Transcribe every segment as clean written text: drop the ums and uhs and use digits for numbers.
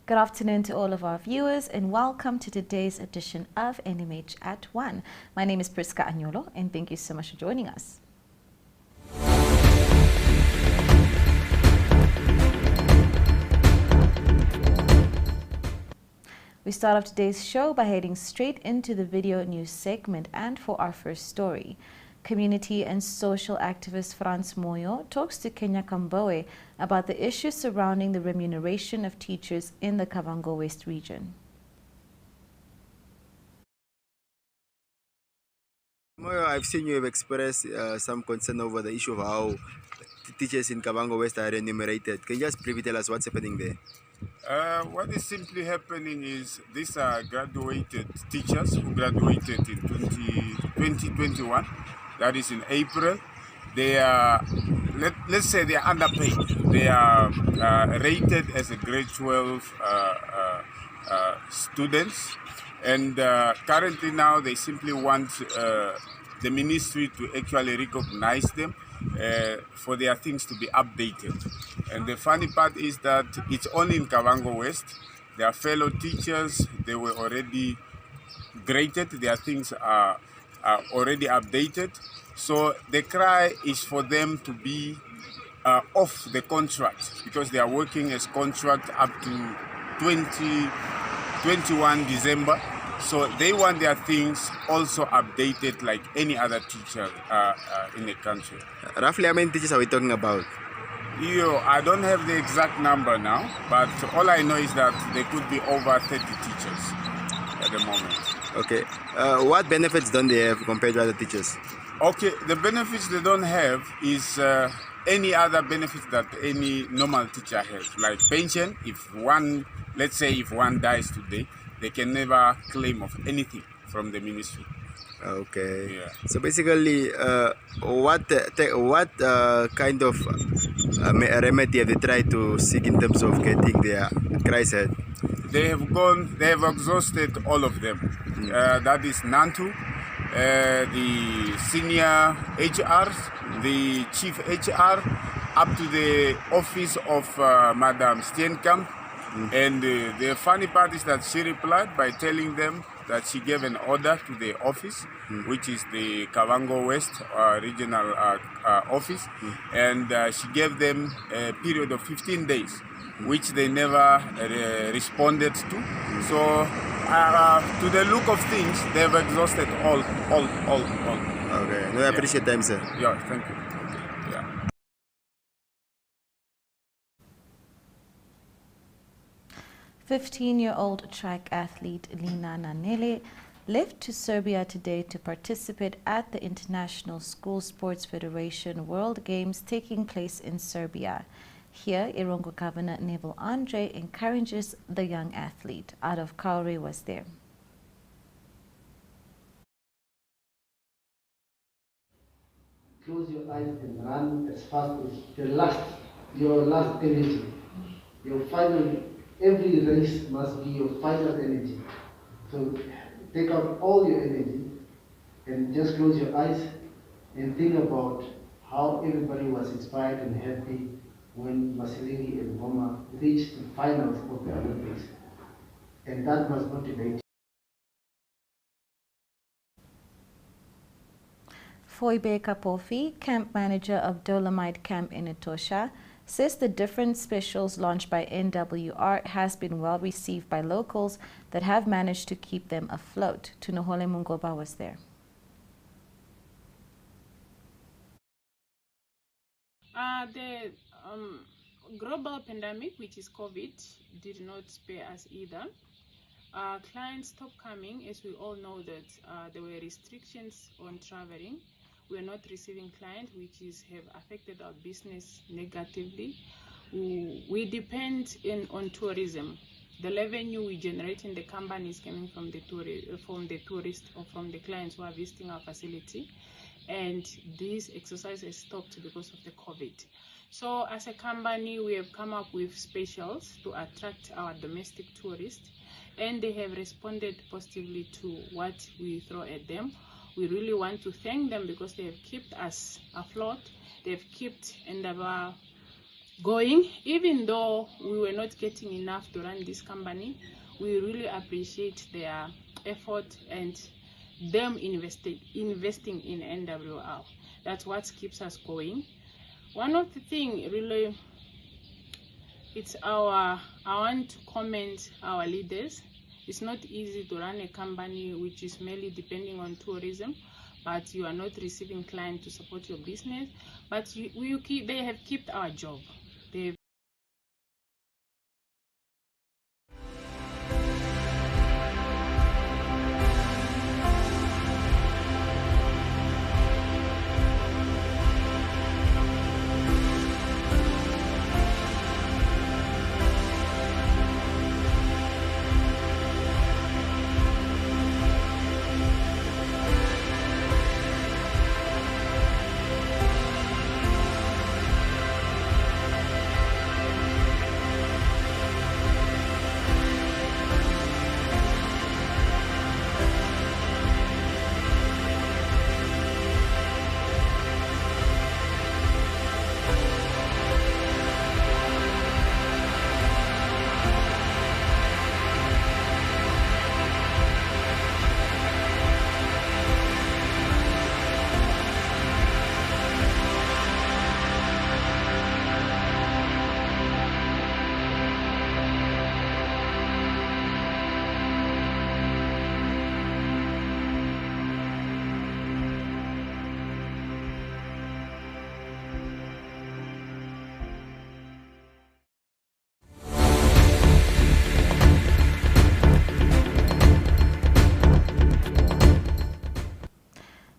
Good afternoon to all of our viewers and welcome to today's edition of NMH at 1. My name is Priska Anyolo and thank you so much for joining us. We start off today's show by heading straight into the video news segment, and for our first story, community and social activist Frans Moyo talks to Kenya Kambowe about the issues surrounding the remuneration of teachers in the Kavango West region. Moyo, I've seen you have expressed some concern over the issue of how teachers in Kavango West are remunerated. Can you just briefly tell us what's happening there? What is simply happening is these are graduated teachers who graduated in 2021. That is in April. They are, let's say they are underpaid. They are rated as a grade 12 students. And currently now they simply want the ministry to actually recognize them for their things to be updated. And the funny part is that it's only in Kavango West. Their fellow teachers, they were already graded. Their things are already updated. So the cry is for them to be off the contract because they are working as contract up to 21 December. So they want their things also updated like any other teacher in the country. Roughly how many teachers are we talking about? I don't have the exact number now, but all I know is that there could be over 30 teachers at the moment. Okay. What benefits don't they have compared to other teachers? Okay, the benefits they don't have is any other benefits that any normal teacher has, like pension. Let's say if one dies today, they can never claim of anything from the ministry. Okay. Yeah. So basically, what kind of remedy have they tried to seek in terms of getting their cries heard? They have exhausted all of them. That is Nantu, the senior HRs, the chief HR, up to the office of Madam Steenkamp. And the funny part is that she replied by telling them that she gave an order to the office, which is the Kavango West regional office, and she gave them a period of 15 days, which they never responded to. So to the look of things, they have exhausted all. Okay, no, I appreciate time, sir. Yeah, thank you. 15-year-old track athlete Lina Nanele left to Serbia today to participate at the International School Sports Federation World Games taking place in Serbia. Here, Irongo Governor Neville Andre encourages the young athlete. Out Kauri was there. Close your eyes and run as fast as your last energy, your final. Every race must be your final energy. So take out all your energy and just close your eyes and think about how everybody was inspired and happy when Marcelini and Goma reached the finals of the Olympics. And that must motivate you. Foibe Kapofi, camp manager of Dolomite Camp in Etosha, says the different specials launched by NWR has been well received by locals that have managed to keep them afloat. Tunohole Mungoba was there. The global pandemic, which is COVID, did not spare us either. Clients stopped coming, as we all know that there were restrictions on traveling. We are not receiving clients, which have affected our business negatively. We depend on tourism. The revenue we generate in the company is coming from the tourists or from the clients who are visiting our facility. And this exercise has stopped because of the COVID. So as a company, we have come up with specials to attract our domestic tourists, and they have responded positively to what we throw at them. We really want to thank them because they have kept us afloat. They have kept Endeavour going. Even though we were not getting enough to run this company, we really appreciate their effort and them investing in NWR. That's what keeps us going. One of the things really, I want to commend our leaders. It's not easy to run a company which is mainly depending on tourism, but you are not receiving clients to support your business. But they have kept our job. They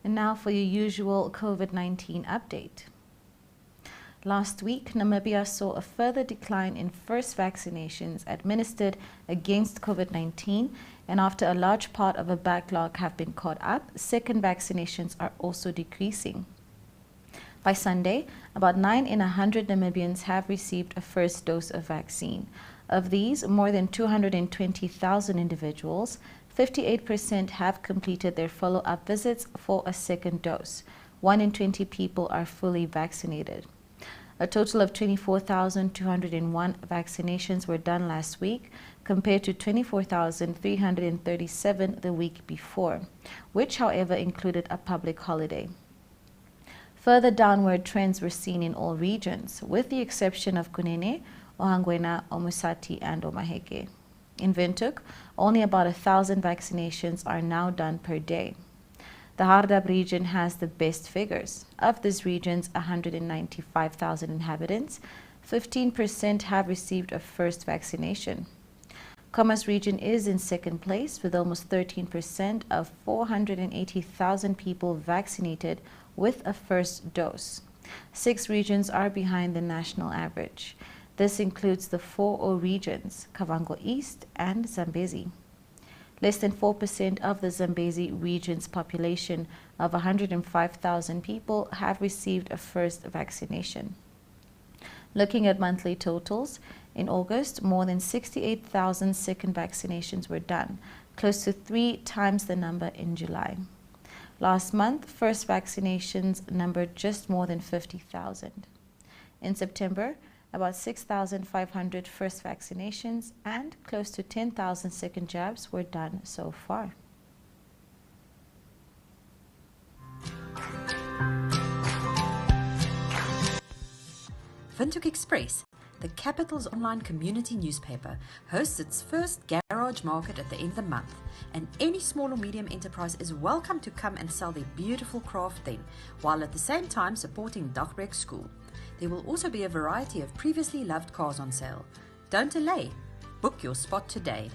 And now for your usual COVID-19 update. Last week, Namibia saw a further decline in first vaccinations administered against COVID-19, and after a large part of a backlog have been caught up, second vaccinations are also decreasing. By Sunday, about 9 in 100 Namibians have received a first dose of vaccine. Of these, more than 220,000 individuals, 58% have completed their follow-up visits for a second dose. 1 in 20 people are fully vaccinated. A total of 24,201 vaccinations were done last week, compared to 24,337 the week before, which, however, included a public holiday. Further downward trends were seen in all regions, with the exception of Kunene, Ohangwena, Omusati, and Omaheke. In Windhoek, only about 1,000 vaccinations are now done per day. The Hardap region has the best figures. Of this region's 195,000 inhabitants, 15% have received a first vaccination. Khomas region is in second place with almost 13% of 480,000 people vaccinated with a first dose. 6 regions are behind the national average. This includes the 4 O regions, Kavango East and Zambezi. Less than 4% of the Zambezi region's population of 105,000 people have received a first vaccination. Looking at monthly totals, in August, more than 68,000 second vaccinations were done, close to 3 times the number in July. Last month, first vaccinations numbered just more than 50,000. In September, about 6,500 first vaccinations and close to 10,000 second jabs were done so far. Windhoek Express, the capital's online community newspaper, hosts its first garage market at the end of the month, and any small or medium enterprise is welcome to come and sell their beautiful craft then, while at the same time supporting Dagbreek School. There will also be a variety of previously loved cars on sale. Don't delay. Book your spot today.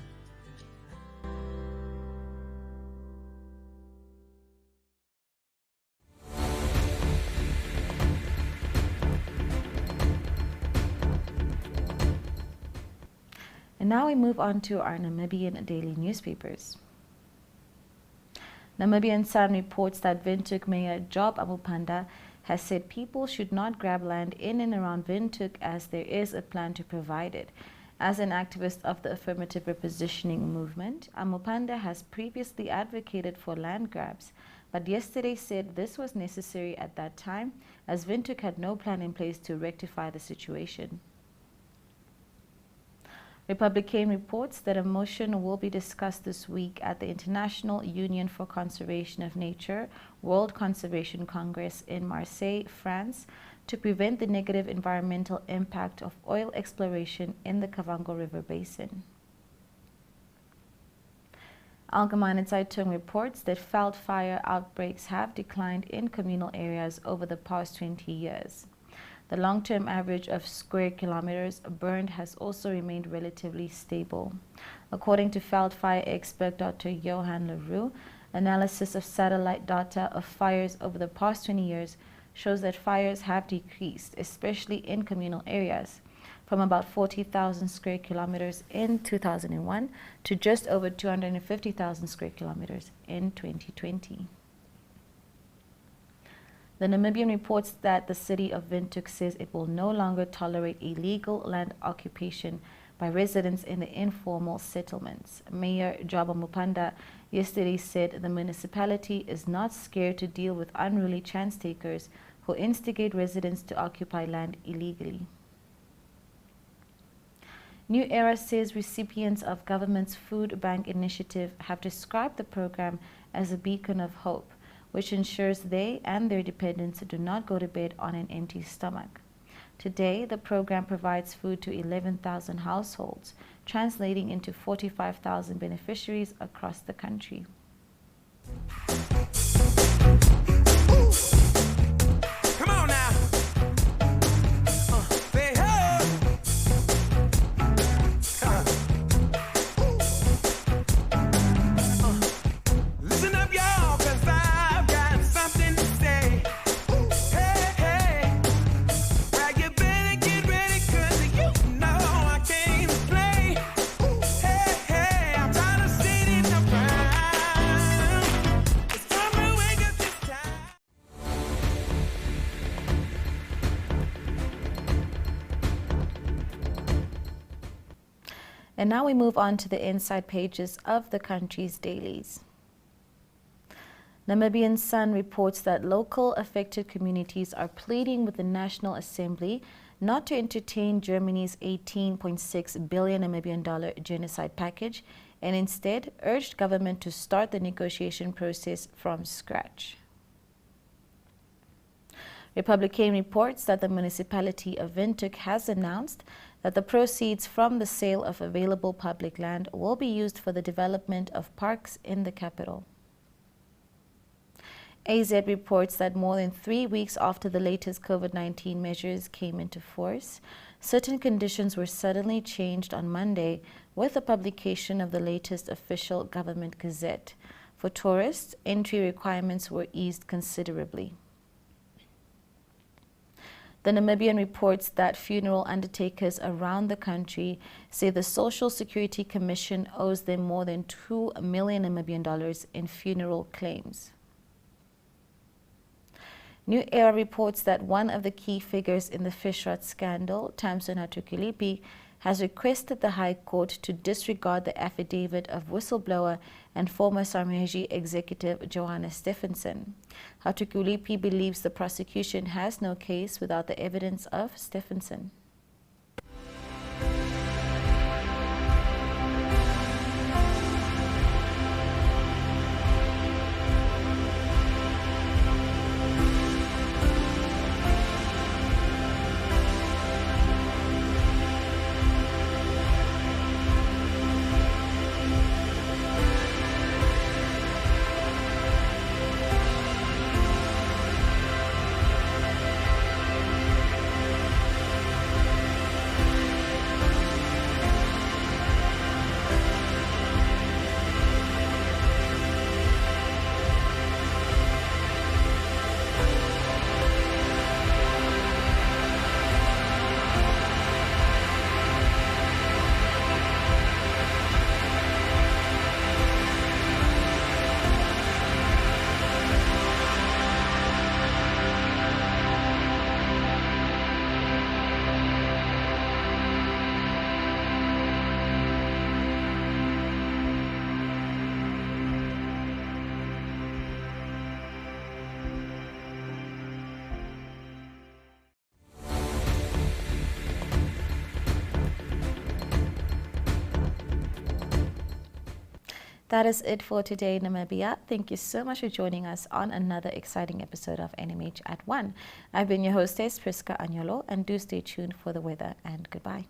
And now we move on to our Namibian daily newspapers. Namibian Sun reports that Windhoek Mayor Job Amupanda has said people should not grab land in and around Windhoek as there is a plan to provide it. As an activist of the affirmative repositioning movement, Amupanda has previously advocated for land grabs, but yesterday said this was necessary at that time as Windhoek had no plan in place to rectify the situation. Republican reports that a motion will be discussed this week at the International Union for Conservation of Nature World Conservation Congress in Marseille, France, to prevent the negative environmental impact of oil exploration in the Kavango River Basin. Allgemeine Zeitung reports that wildfire outbreaks have declined in communal areas over the past 20 years. The long-term average of square kilometers burned has also remained relatively stable. According to wildfire expert Dr. Johan Leroux, analysis of satellite data of fires over the past 20 years shows that fires have decreased, especially in communal areas, from about 40,000 square kilometers in 2001 to just over 250,000 square kilometers in 2020. The Namibian reports that the city of Windhoek says it will no longer tolerate illegal land occupation by residents in the informal settlements. Mayor Job Amupanda yesterday said the municipality is not scared to deal with unruly chance takers who instigate residents to occupy land illegally. New Era says recipients of government's food bank initiative have described the program as a beacon of hope, which ensures they and their dependents do not go to bed on an empty stomach. Today, the program provides food to 11,000 households, translating into 45,000 beneficiaries across the country. Come on now. Say hey. Listen up, y'all, 'cause I've got something to say. Hey, hey. Well, you better get ready, 'cause you know I came to play. Hey, hey, I'm tired of sitting around. It's time to wake up this time. And now we move on to the inside pages of the country's dailies. Namibian Sun reports that local affected communities are pleading with the National Assembly not to entertain Germany's $18.6 billion Namibian genocide package and instead urged government to start the negotiation process from scratch. Republican reports that the municipality of Windhoek has announced that the proceeds from the sale of available public land will be used for the development of parks in the capital. AZ reports that more than 3 weeks after the latest COVID-19 measures came into force, certain conditions were suddenly changed on Monday with the publication of the latest official government gazette. For tourists, entry requirements were eased considerably. The Namibian reports that funeral undertakers around the country say the Social Security Commission owes them more than $2 million Namibian in funeral claims. New Era reports that one of the key figures in the Fishrot scandal, Tamson Hatukulipi, has requested the High Court to disregard the affidavit of whistleblower and former Sarmeji executive Johanna Stephenson. Hatukulipi believes the prosecution has no case without the evidence of Stephenson. That is it for today, Namibia. Thank you so much for joining us on another exciting episode of NMH at 1. I've been your hostess, Priska Anyolo, and do stay tuned for the weather, and goodbye.